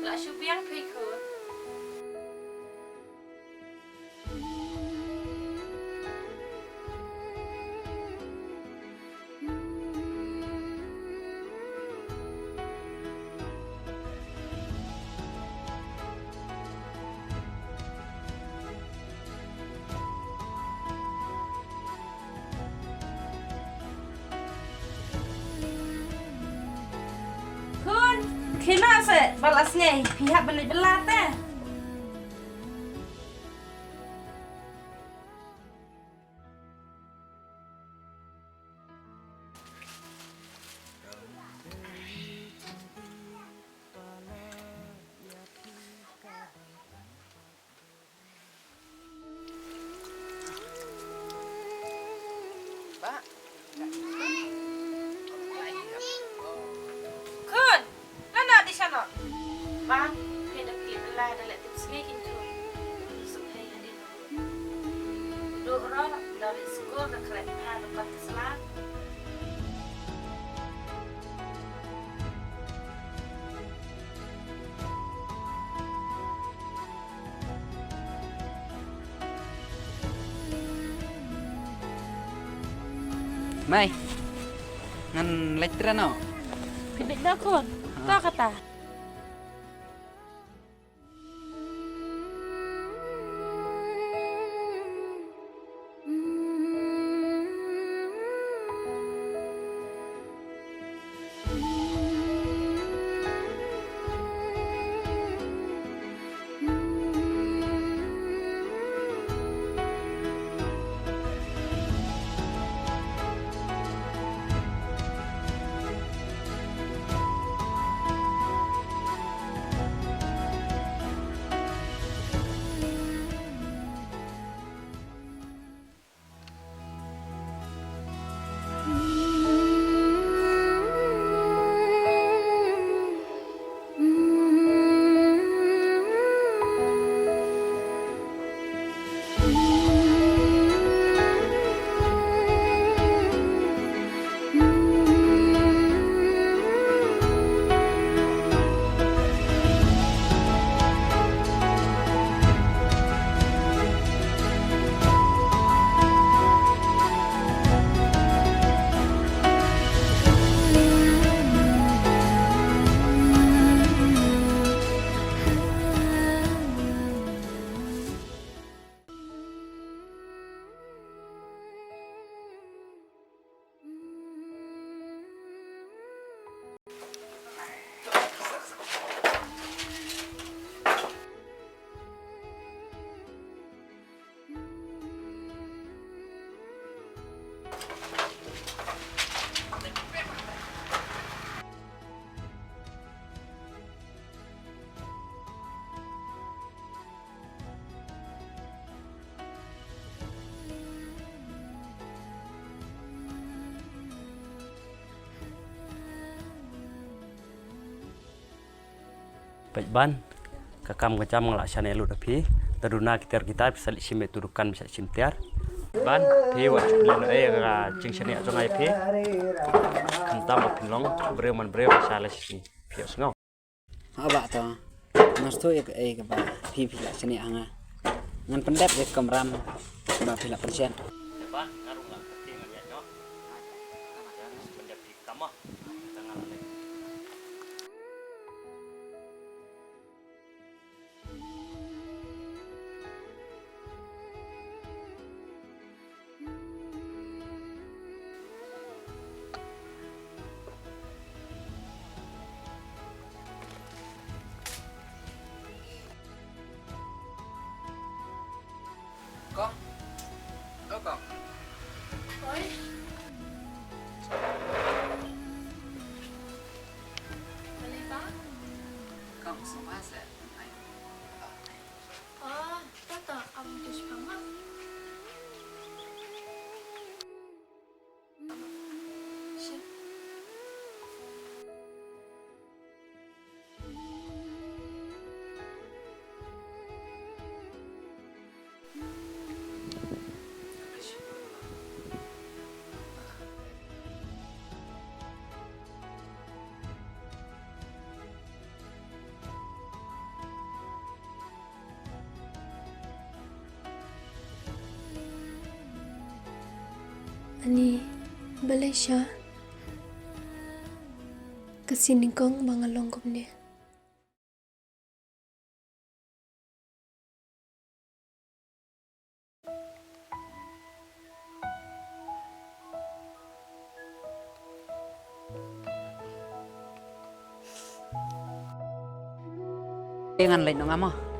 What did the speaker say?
lại sự biến phi khứ khi nào sẽ balas ngay pihak beli belat Pak. Kun, mana di sana? Bang, kita beli belah dalam tips ngay kintu. Sukai ada dua dari sekolah dekat dekat Islam. Mai. Ngan lecturer no. Pidik dah kun, tak kata. Baik ban, kakam kecam ngelaksan elu tapi teruna kita bisa simet turukan bisa simtiar. Ban, pi wa chulen jing sini aja ngai pi. Kentam pinlong brew salah sini. Pios ngau. Aba to. Mas tu ek ba pi pi la sini anga. Ngan pendap ek kamram ba pi la persen. Ban, ngaruh nggak penting ya no. Pendapat kamu tengah lagi. Con. Ô con. Oi. Beli bang? Con xuống ba sẽ. Oh, tata kamu tuh banget. Ani Malaysia kesini kong mga longkom ni. Dengan lain dong amo.